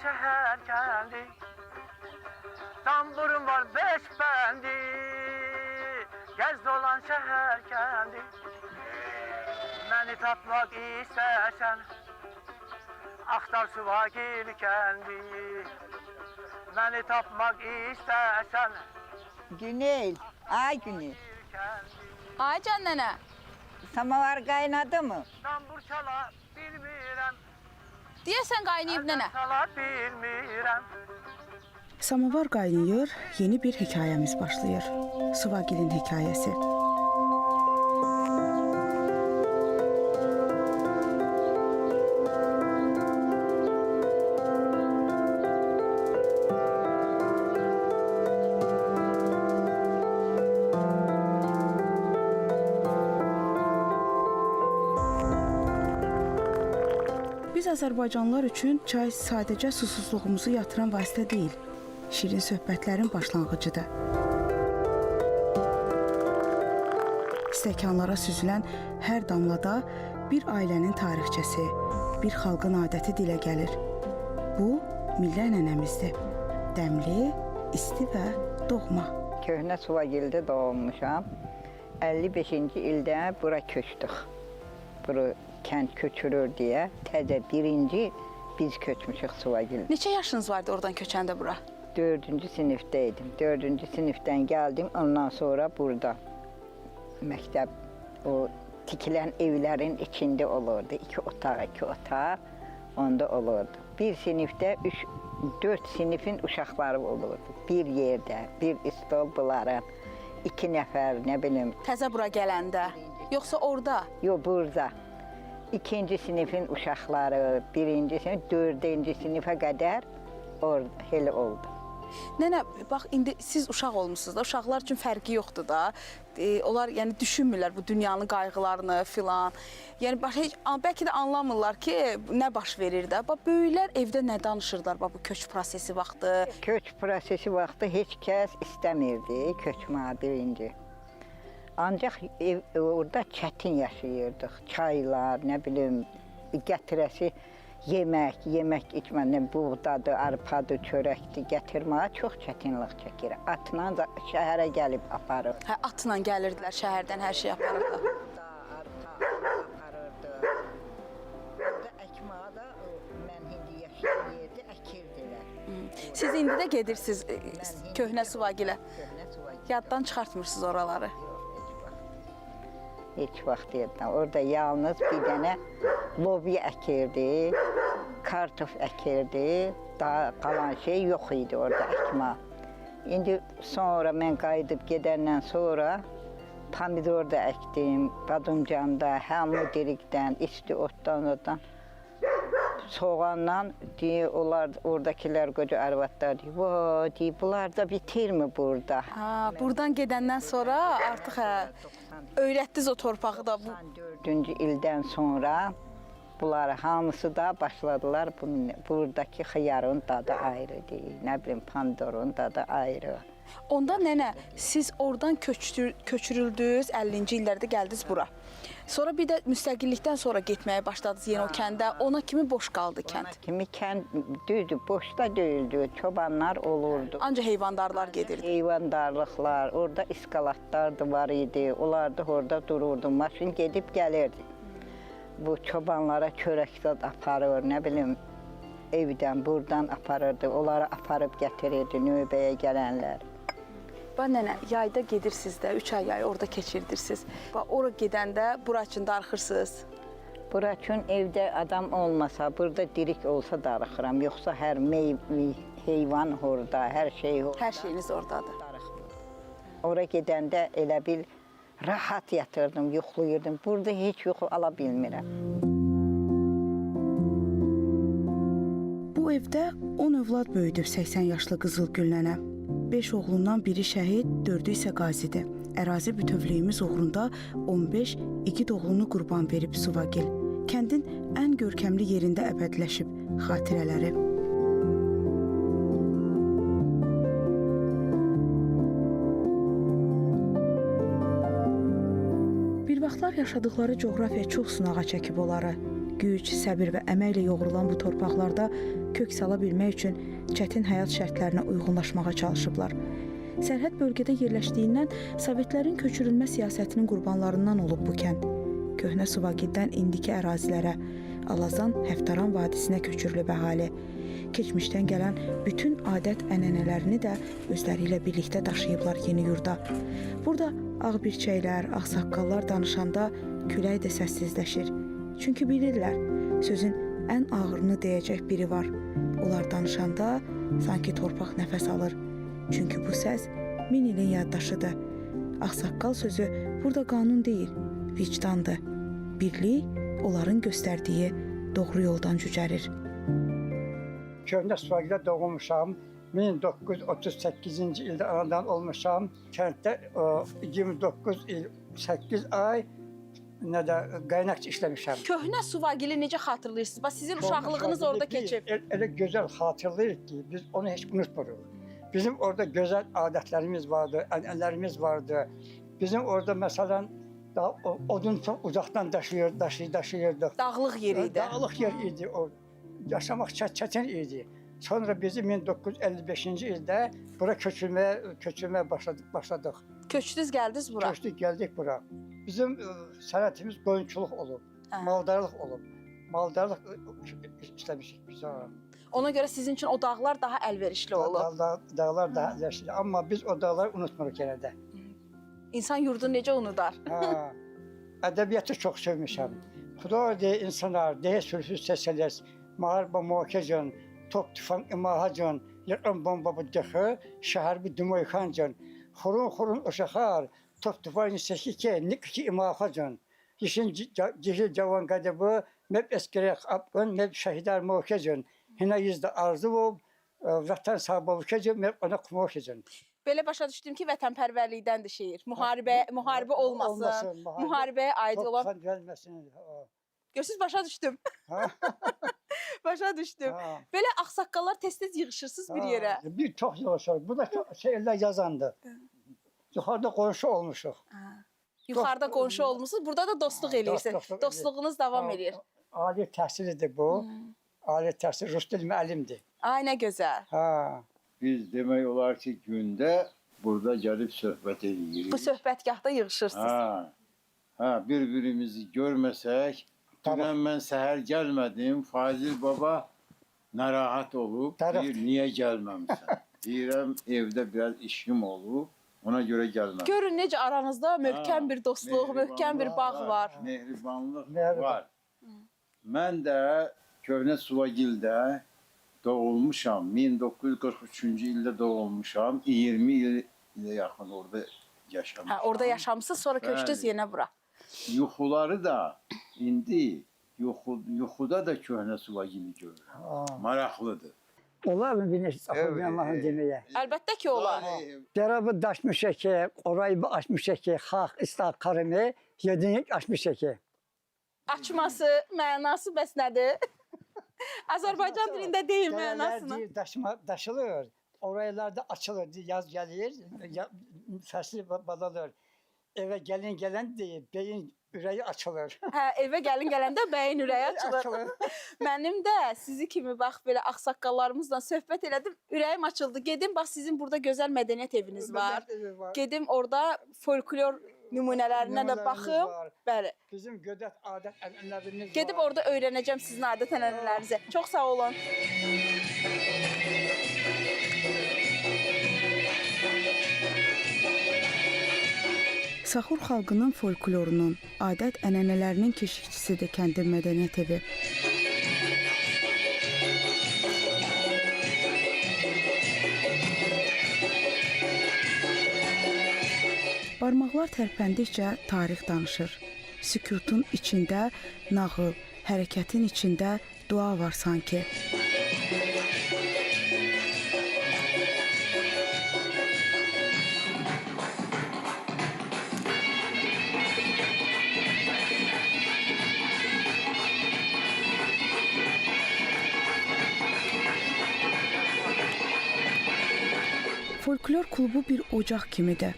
şehir kendi. Tamburum var 5 bendi. Gez dolan şehir kendi. Beni tapmak istersen aktar Suvagil kendi. Beni tapmak istersen Güney, ay Güney. Ay Can nənə. Samavar kaynadı mı? Tambur çala bilmirəm. Deyəsən qaynayıb nənə. Çala bilmirəm. Samovar qaynayır, yeni bir hekayemiz başlayır. Suvagilin hekayesi. Biz Azərbaycanlılar üçün çay sadəcə susuzluğumuzu yatıran vasitə deyil, şirin söhbətlərin başlanğıcıdır. Stəkanlara süzülən hər damlada bir ailənin tarixçəsi, bir xalqın adəti dilə gəlir. Bu, milli ənənəmizdir. Dəmli, isti və doğma. Köhnə Suvagildə doğulmuşam. 55-ci ildə bura köçdük. Bura kənd köçürür deyə təzə birinci biz köçmüşük Suvagildə. Neçə yaşınız vardı oradan köçəndə bura? 4-cü sinifdəydim. 4-cü sinifdən gəldim. Ondan sonra burada məktəb o tikilən evlərin içində olurdu. 2 otaq, 2 otaq onda olurdu. Bir sinifdə 4 sinifin uşaqları olurdu. Bir yerdə, bir stol bunların 2 nəfər, nə bilim. Təzə bura gələndə, yoxsa orada? Yox, burada. 2-ci sinifin uşaqları, 1-ci sinif, 4-cü sinifə qədər orada elə oldu. Nənə, bax indi siz uşaq olmusunuz da, uşaqlar üçün fərqi yoxdur da. Onlar yəni düşünmürlər bu dünyanın qayğılarını filan. Yəni heç bəlkə də anlamırlar ki, nə baş verir də. Bax böyüklər evdə nə danışırlar bax bu köç prosesi vaxtı? Köç prosesi vaxtı heç kəs istəmirdi köçməyi birinci. Ancaq orada çətin yaşayırdıq. Çaylar, nə bilim, gətirəsi yemək içmədən buğdadır, arpadır, çörəkdir, gətirməyə çox çətinlik çəkir. Atla şəhərə gəlib aparır. Hə, atla gəlirdilər şəhərdən, hər şey aparırdı. Arpa aparırdı. Orada əkməyə də mən indi yaşayan yerdə əkirdilər. Siz indi də gedirsiniz köhnə Suvagilə. Köhnə Suvagil. Yaddan çıxartmırsınız oraları. Heç vaxt yaddan. Orada yalnız bir dənə lobya əkirdi, kartof əkirdi, daha qalan şey yox idi orada əkmə. İndi sonra mən qayıdıb gedəndən sonra pomidor da əkdim, badımcanda, həmudirikdən, isti otdan. Soğandan deyə oradakilər qoca arvadlar deyir, bunlar da bitirmi burada? Ha, buradan gedəndən sonra artıq öyrətdiniz o torpağı da. 94-cü ildən sonra bunlar hamısı da başladılar. Buradakı xiyarın dadı ayrıdır, nə bilim pomidorun dadı ayrı. Onda nənə, siz oradan köçürüldünüz, 50-ci illərdə gəldiniz bura. Sonra bir də müstəqillikdən sonra getməyə başladınız yenə o kəndə. Ona kimi boş qaldı kənd? Ona kimi kənd düzdür, boşda deyildi, çobanlar olurdu. Ancaq heyvandarlar gedirdi. Heyvandarlıqlar, orada iskalatlar da var idi, onlar da orada dururdu, maşın gedib gəlirdi. Bu çobanlara çörəkzad aparır, nə bilim, evdən, buradan aparırdı, onları aparıb gətirirdi növbəyə gələnlər. Bax nənə, yayda gedirsiniz də, 3 ay yay orada keçirdirsiniz. Bax, ora gedəndə bura üçün darıxırsınız. Bura üçün evdə adam olmasa, burada dirik olsa darıxıram. Yoxsa hər heyvan orada, hər şey orada. Hər şeyiniz oradadır. Ora gedəndə elə bil rahat yatırdım, yoxlayırdım. Burada heç yox ala bilmirəm. Bu evdə 10 övlad böyüdüb 80 yaşlı Qızılgül nənə. 5 oğlundan biri şəhid, 4-ü isə qazidir. Ərazi bütövlüyümüz uğrunda 15 igid oğlunu qurban verib Suvagil. Kəndin ən görkəmli yerində əbədləşib xatirələri. Bir vaxtlar yaşadıkları coğrafiya çox sınağa çəkib onları. Güc, səbir və əməklə yoğrulan bu torpaqlarda kök sala bilmək üçün çətin həyat şərtlərinə uyğunlaşmağa çalışıblar. Sərhəd bölgədə yerləşdiyindən Sovetlərin köçürülmə siyasətinin qurbanlarından olub bu kənd. Köhnə Suvagildən indiki ərazilərə, Alazan, Həftaran vadisinə köçürülüb əhali. Keçmişdən gələn bütün adət-ənənələrini də özləri ilə birlikdə daşıyıblar yeni yurda. Burada ağbirçəklər, ağsaqqallar danışanda külək də səssizləşir. Çünki bilirlər, sözün ən ağırını deyəcək biri var. Onlar danışanda sanki torpaq nəfəs alır. Çünki bu səs 1000 ilin yaddaşıdır. Ağsaqqal sözü burada qanun deyil, vicdandır. Birlik onların göstərdiyi doğru yoldan cücərir. Köhnə Suvagildə doğulmuşam. 1938-ci ildə anadan olmuşam. Kənddə 29 il, 8 ay qaynaqçı işləmişəm. Köhnə Suvagili necə xatırlayırsınız? Bax sizin uşaqlığınız orada keçib. Elə gözəl xatırlayırıq ki, biz onu heç unutmuruq. Bizim orada gözəl adətlərimiz vardı, ənənələrimiz vardı. Bizim orada məsələn odun çox uzaqdan daşıyırdıq. Dağlıq yer idi. Dağlıq yer idi o. Yaşamaq çətin idi. Sonra bizi 1955-ci ildə bura köçürməyə başladıq. Köçdünüz, gəldiniz bura. Köçdük, gəldik bura. Bizim sənətimiz qoyunçuluq olub, maldarlıq olub. Maldarlıq işləmişik biz. Ona görə sizin üçün o dağlar daha əlverişli olub. Dağlar daha əlverişli. Amma biz o dağları unutmuruq yenə də. İnsan yurdunu necə unudar? Ədəbiyyatı çox sevmişəm. Xuda deyə insanlar, deyə sürüsüz səsələr, müharibə muhakəcən, top tüfan imahacən, yıqın bomba bu dəxi, şəhər bir dümoyxancən, xurun uşaqar, top tüfan səki nikki imahacən, işin cihil cavan qədəbi, məb əskərək abqın, məb şəhidər muhakəcən, hinə yüzdə arzu olub, vətən sahibi muhakəcən, məb ona muhakəcən. Belə başa düşdüm ki, vətənpərvərlikdəndir şeir. Müharibə olmasın, müharibəyə aid olan. Top tüfan gəlməsin. Görürsünüz, başa düşdüm. Başa düşdüm. Belə ağsaqqallar tez-tez yığışırsınız bir yerə. Bir çox yığışır. Bu da şeylər yazandı. Yuxarıda qonşu olmuşuq. Yuxarıda qonşu olmuşsunuz, burada da dostluq eləyirsiniz. Dostluğunuz davam edir. Ali təhsilidir bu. Ali təhsil, rus dil müəllimdir. Ay, nə gözəl. Biz demək olar ki, gündə burada gəlib söhbət edirik. Bu söhbətgahda yığışırsınız. Bir-birimizi görməsək, dünən mən səhər gəlmədim, Fazil baba narahat olub, deyir, niyə gəlməmsən? Deyirəm, evdə biraz işim olub, ona görə gəlmədim. Görün necə aranızda möhkəm bir dostluq, möhkəm bir bağ var. Mehribanlıq var. Mən də Köhnə Suvagildə doğulmuşam, 1943-cü ildə doğulmuşam, 20 ilə yaxın orada yaşamışam. Orada yaşamısınız, sonra köçdünüz yenə bura. Yuxuları da indi yuxuda da Köhnə Suvagili görürəm. Maraqlıdır. Olar mı bir neçə Allah'ın deməyə? Əlbəttə ki, olar. Dərabı daşmışıq ki, orayı açmışıq ki, xalq İslam karımı, yedinik açmışıq ki. Açması, mənası bəs nədir? Azərbaycan dilində deyil mənasını. Daşılır, oraylarda açılır, yaz gəlir, fəsli badalır. Evə gələn deyir, beyin ürəyi açılır. Evə gələndə bəyin ürəyi açılır. Mənim də sizi kimi bax belə ağsaqqallarımızla söhbət elədim, ürəyim açıldı. Gedim, bax sizin burada gözəl mədəniyyət eviniz var. Gedim orada folklor nümunələrinə də baxım. Bəli. Bizim gödət adət ənənələrimiz var. Gedib orada öyrənəcəm sizin adət ənənələrinizi. Çox sağ olun. Saxur xalqının folklorunun, adət-ənənələrinin keşikçisidir kəndin mədəniyyət evi. Barmaqlar tərpəndikcə tarix danışır. Sükutun içində nağıl, hərəkətin içində dua var sanki. Folklor klubu bir ocaq kimidir.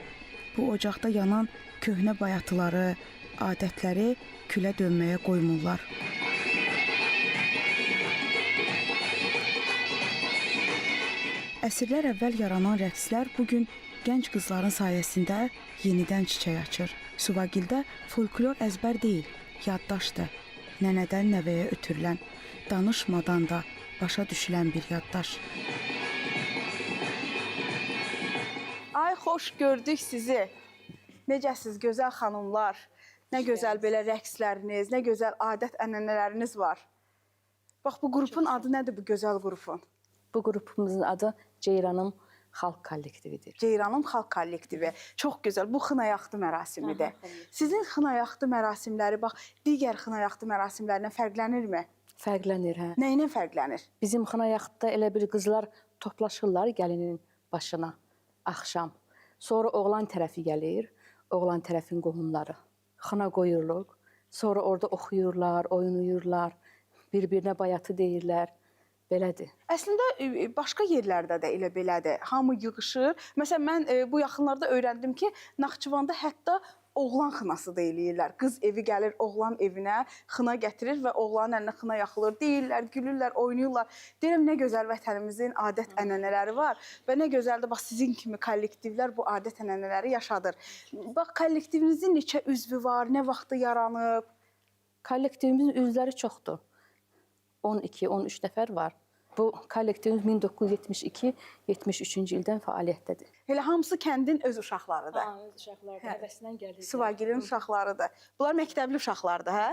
Bu ocaqda yanan köhnə bayatıları, adətləri külə dönməyə qoymurlar. Əsrlər əvvəl yaranan rəqslər bu gün gənc qızların sayəsində yenidən çiçək açır. Suvagildə folklor əzbər deyil, yaddaşdır. Nənədən nəvəyə ötürülən, danışmadan da başa düşülən bir yaddaş. Ay, xoş gördük sizi. Necəsiz, gözəl xanımlar? Nə gözəl belə rəqsləriniz, nə gözəl adət-ənənələriniz var. Bax, bu qrupun adı nədir, bu gözəl qrupun? Bu qrupumuzun adı Ceyranım Xalq Kollektividir. Ceyranım Xalq Kollektivi. Çox gözəl. Bu xınayaxtı mərasimidir. Sizin xınayaxtı mərasimləri, bax, digər xınayaxtı mərasimlərindən fərqlənirmi? Fərqlənir, hə. Nə ilə fərqlənir? Bizim xınayaxtda elə bir qızlar toplaşırlar gəlinin başına axşam. Sonra oğlan tərəfi gəlir, oğlan tərəfin qohumları. Xına qoyurluq. Sonra orada oxuyurlar, oynayırlar, bir-birinə bayatı deyirlər. Belədir. Əslində başqa yerlərdə də elə belədir. Hamı yığışır. Məsələn, mən bu yaxınlarda öyrəndim ki, Naxçıvanda hətta oğlan xınası da eləyirlər. Qız evi gəlir oğlan evinə, xına gətirir və oğlanın əlinə xına yaxılır. Deyirlər, gülürlər, oynayırlar. Deyirəm, nə gözəl vətənimizin adət-ənənələri var və nə gözəldir, bax, sizin kimi kollektivlər bu adət-ənənələri yaşadır. Bax, kollektivinizin neçə üzvü var, nə vaxtı yaranıb? Kollektivimizin üzvləri çoxdur. 12-13 nəfər var. Bu kollektivimiz 1972-73-cü ildən fəaliyyətdədir. Elə hamısı kəndin öz uşaqlarıdır. Öz uşaqlardır, həvəsindən gəlir. Suvagilin uşaqlarıdır. Bunlar məktəbli uşaqlardır, hə?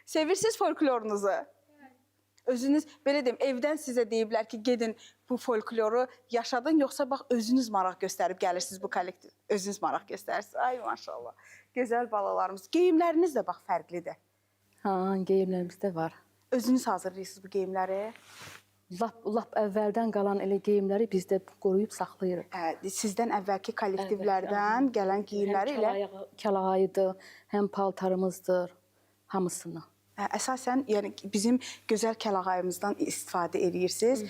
Sevirsiniz folklorunuzu? Özünüz, belə deyim, evdən sizə deyiblər ki, gedin bu folkloru yaşadın, yoxsa bax, özünüz maraq göstərib gəlirsiniz bu kollektiv. Özünüz maraq göstərirsiniz. Ay, maşallah. Gözəl balalarımız. Geyimləriniz də bax, fərqlidir. Ha, geyimlərimiz də var. Özünüz hazırlayırsınız bu geyimləri? Lap əvvəldən qalan elə geyimləri biz də qoruyub saxlayırıq. Hə, sizdən əvvəlki kollektivlərdən gələn geyimləri ilə... Həm kəlağayıdır, həm paltarımızdır, hamısını. Əsasən, yəni bizim gözəl kəlağayımızdan istifadə edirsiniz,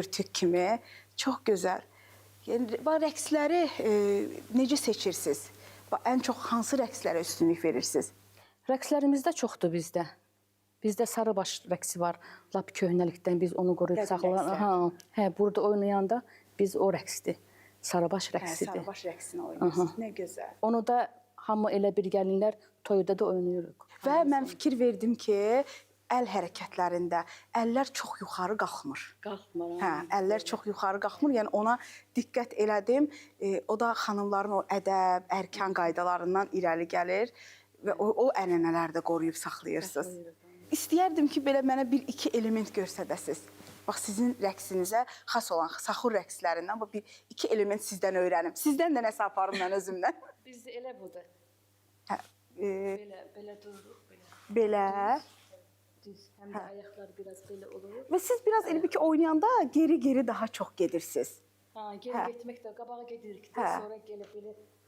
örtük kimi. Çox gözəl. Yəni, rəqsləri necə seçirsiniz? Ən çox hansı rəqslərə üstünlük verirsiniz? Rəqslərimiz də çoxdur bizdə. Bizdə sarıbaş rəqsi var. Lap köhnəlikdən biz onu qoruyub saxlayırıq. Hə, burada oynayanda biz o rəqsdir. Sarıbaş rəqsidir. Sarıbaş rəqsini oynayırsınız. Nə gözəl. Onu da hamı elə bir gəlinlər toyda da oynayırıq. Və mən fikir verdim ki, əl hərəkətlərində əllər çox yuxarı qalxmır. Qalxmır. Hə, əllər çox yuxarı qalxmır. Yəni ona diqqət elədim. O da xanımların o ədəb, ərkan qaydalarından irəli gəlir və o ənənələri də qoruyub saxlayırsınız. İstəyərdim ki, belə mənə bir-iki element göstərəsiniz. Bax, sizin rəqsinizə xas olan saxur rəqslərindən bir-iki element sizdən öyrənim. Sizdən də nəsə aparım mən özümdən. Bizdə elə budur. Hə, Belə dururuq, belə. belə. Düz, həm də ayaqlar biraz belə olur. Və siz biraz elə bir ki, oynayanda geri-geri daha çox gedirsiniz. Ha, geri getmək də, qabağa gedirik də, sonra belə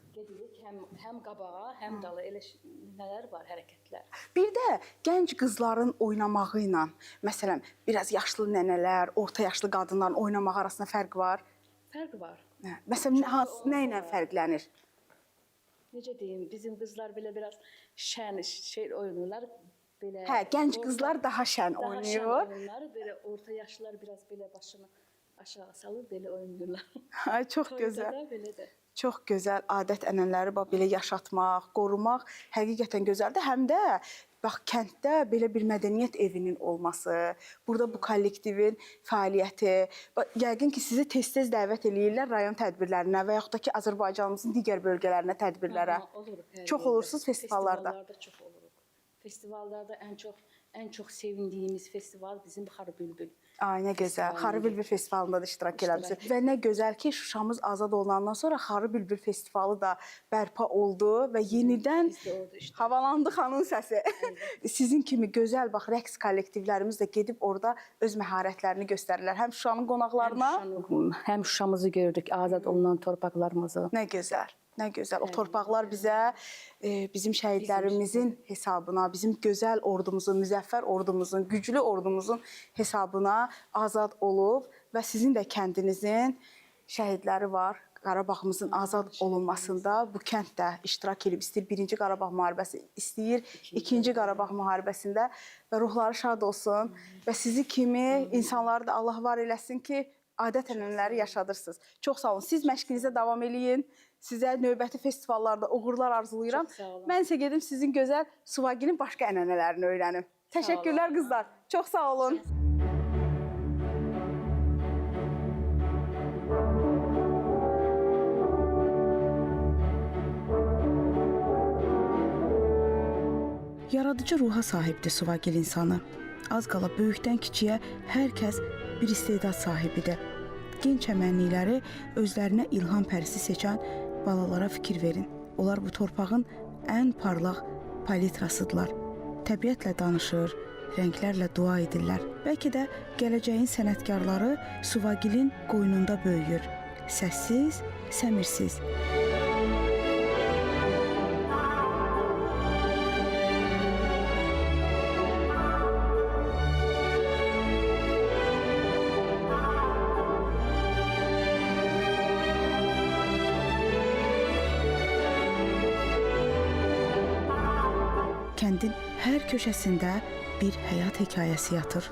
gedirik, həm qabağa, həm dala elə nələr var, hərəkətlər. Bir də gənc qızların oynamağı ilə, məsələn, biraz yaşlı nənələr, orta yaşlı qadınların oynamağı arasında fərq var. Fərq var. Məsələn, nə ilə fərqlənir? Necə deyim, bizim qızlar belə biraz şən oynayırlar. Hə, gənc qızlar daha şən oynayır. Daha şən oynayırlar, belə orta yaşlılar biraz belə başını aşağı salır, belə oynayırlar. Ay, çox gözəl. Toyda da belə də. Çox gözəl adət-ənənələri belə yaşatmaq, qorumaq həqiqətən gözəldir. Həm də bax, kənddə belə bir mədəniyyət evinin olması, burada bu kollektivin fəaliyyəti, yəqin ki, sizi tez-tez dəvət eləyirlər rayon tədbirlərinə və yaxud da ki, Azərbaycanımızın digər bölgələrinə, tədbirlərə. Çox olursunuz festivallarda. Festivallarda çox oluruq. Festivallarda ən çox sevindiyimiz festival bizim Xarı Bülbül. Ay, nə gözəl. Xarı Bülbül festivalında da iştirak eləmişsiniz. Və nə gözəl ki, Şuşamız azad olunandan sonra Xarı Bülbül festivalı da bərpa oldu və yenidən havalandı xanın səsi. Sizin kimi gözəl bax, rəqs kollektivlərimiz də gedib orada öz məharətlərini göstərirlər. Həm Şuşanın qonaqlarına, həm Şuşamızı gördük, azad olunan torpaqlarımızı. Nə gözəl. Nə gözəl. O torpaqlar bizə, bizim şəhidlərimizin hesabına, bizim gözəl ordumuzun, müzəffər ordumuzun, güclü ordumuzun hesabına azad olub və sizin də kəndinizin şəhidləri var. Qarabağımızın azad olunmasında bu kənd də iştirak edib. İstəyir 1-ci Qarabağ müharibəsi, istəyir 2-ci Qarabağ müharibəsində və ruhları şad olsun və sizi kimi insanları da Allah var eləsin ki, adət-ənənələri yaşadırsınız. Çox sağ olun. Siz məşqinizə davam eləyin. Sizə növbəti festivallarda uğurlar arzulayıram. Çox sağ olun. Mən isə gedim sizin gözəl Suvagilin başqa ənənələrini öyrənim. Təşəkkürlər qızlar. Çox sağ olun. Yaradıcı ruha sahibdir Suvagil insanı. Az qala böyükdən kiçiyə hər kəs bir istedad sahibidir. Genç çəmənlikləri özlərinə ilham pərisi seçən balalara fikir verin. Onlar bu torpağın ən parlaq palitrasıdırlar. Təbiətlə danışır, rənglərlə dua edirlər. Bəlkə də gələcəyin sənətkarları Suvagilin qoynunda böyüyür. Səssiz, səmirsiz. Kəndin hər köşəsində bir həyat hekayəsi yatır.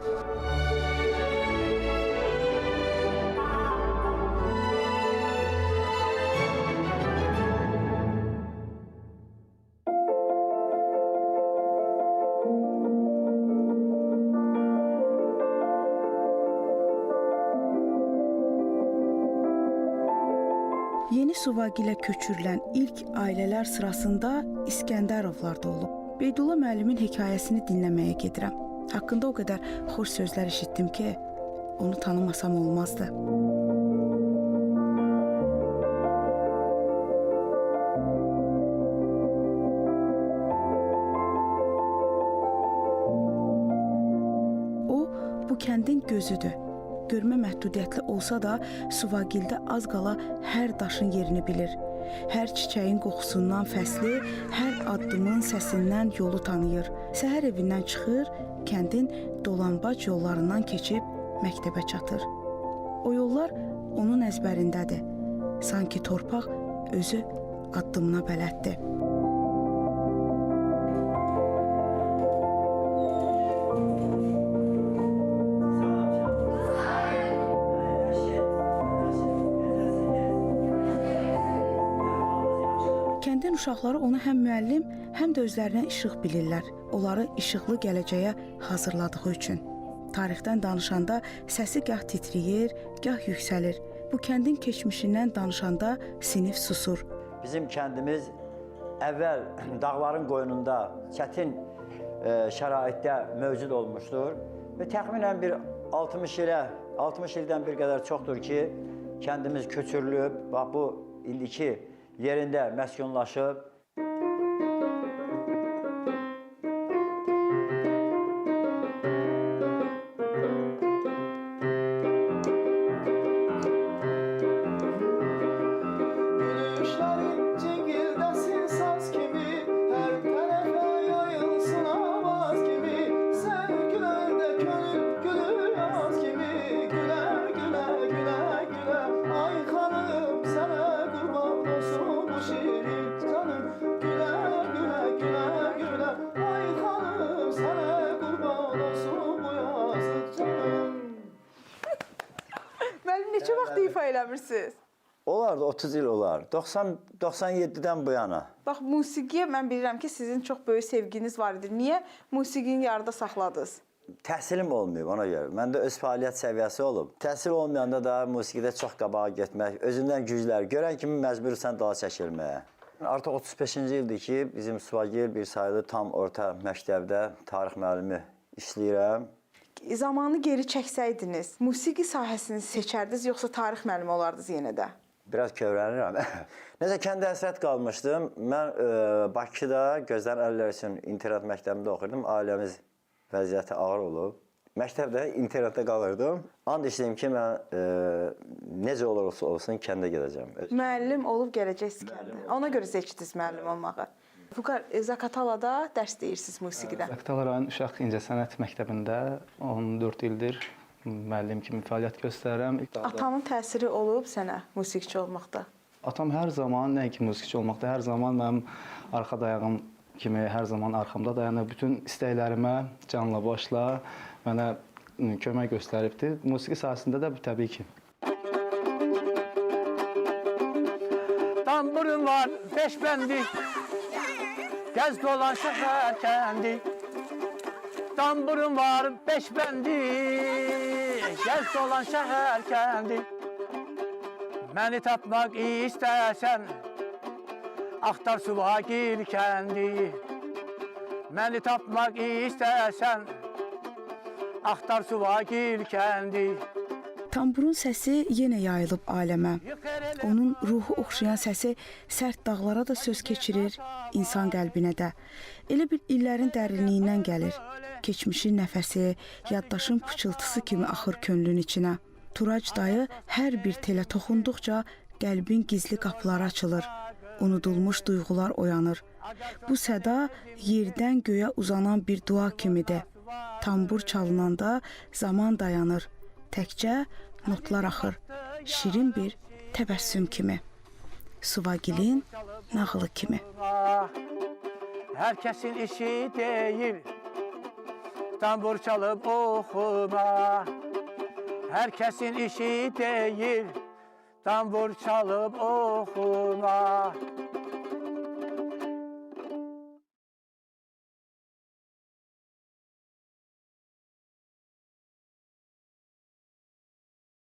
Yeni Suvagilə köçürülən ilk ailələr sırasında İskəndərovlar da olub. Beydulla müəllimin hekayəsini dinləməyə gedirəm. Haqqında o qədər xoş sözlər eşitdim ki, onu tanımasam olmazdı. O, bu kəndin gözüdür. Görmə məhdudiyyətli olsa da, Suvagildə az qala hər daşın yerini bilir. Hər çiçəyin qoxusundan fəsli, hər addımın səsindən yolu tanıyır. Səhər evindən çıxır, kəndin dolanbac yollarından keçib məktəbə çatır. O yollar onun əzbərindədir. Sanki torpaq özü addımına bələddir. Kəndin uşaqları onu həm müəllim, həm də özlərinə işıq bilirlər. Onları işıqlı gələcəyə hazırladığı üçün. Tarixdən danışanda səsi gah titrəyir, gah yüksəlir. Bu kəndin keçmişindən danışanda sinif susur. Bizim kəndimiz əvvəl dağların qoynunda çətin şəraitdə mövcud olmuşdur və təxminən bir 60 ildən bir qədər çoxdur ki, kəndimiz köçürülüb, bax bu indiki yerində məskunlaşıb. Gülüşlərin cingildəsin saz kimi, hər tərəfə yayılsın avaz kimi. Sən güləndə könül gülür yaz kimi, gülə, gülə, gülə, gülə. Ay xanım, sənə qurban olsun bu şirin canım. Gülə, gülə, gülə, gülə. Ay xanım, sənə qurban olsun bu yazıq canım. Müəllim, neçə vaxt ifa eləmirsiniz? Olar da 30 il olar. 97-dən bu yana. Bax, musiqiyə mən bilirəm ki, sizin çox böyük sevginiz var idi. Niyə musiqini yarıda saxladınız? Təhsilim olmayıb ona görə. Məndə öz fəaliyyət səviyyəsi olub. Təhsil olmayanda da musiqidə çox qabağa getmək, özündən güclər görən kimi məcbursan dala çəkilməyə. Artıq 35-ci ildir ki, bizim Suvagil bir sayılı tam orta məktəbdə tarix müəllimi işləyirəm. Zamanı geri çəksəydiniz, musiqi sahəsini seçərdiniz, yoxsa tarix müəllimi olardınız yenə də? Biraz kövrənirəm. Necə kəndə həsrət qalmışdım. Mən Bakıda gözdən əllər üçün internat məktəbində oxurdum. Ailəmiz vəziyyəti ağır olub. Məktəbdə internatda qalırdım. And içdim ki, mən necə olursa olsun kəndə gedəcəm. Müəllim olub gələcəksiniz kəndə. Ona görə seçdiniz müəllim olmağı. Vüqar, Zaqatalada dərs deyirsiniz musiqidə. Zaqatala rayon Uşaq İncəsənət Məktəbində 14 ildir müəllim kimi fəaliyyət göstərirəm. Atanın təsiri olub sənə musiqiçi olmaqda? Atam hər zaman, nəinki musiqiçi olmaqda, hər zaman mənim arxa dayağım kimi hər zaman arxamda dayanıb. Bütün istəklərimə canla başla mənə kömək göstəribdir. Musiqi sahəsində də təbii ki. Tamburum var 5 bendi, gez dolan şehir kendi. Tamburum var 5 bendi, gez dolan şehir kendi. Beni tapmak istersen, aktar Suvagil kendi. Beni tapmak istersen, aktar Suvagil kendi. Tamburun səsi yenə yayılıb aləmə. Onun ruhu oxşayan səsi sərt dağlara da söz keçirir, insan qəlbinə də. Elə bir illərin dərinliyindən gəlir. Keçmişin nəfəsi, yaddaşın pıçıltısı kimi axır könlün içinə. Turac dayı hər bir telə toxunduqca qəlbin gizli qapıları açılır. Unudulmuş duyğular oyanır. Bu səda yerdən göyə uzanan bir dua kimidir. Tambur çalınanda zaman dayanır. Təkcə notlar axır, şirin bir təbəssüm kimi. Suvagilin nağılı kimi. Herkesin işi değil, tambur çalıp okuma. Herkesin işi değil, tambur çalıp okuma.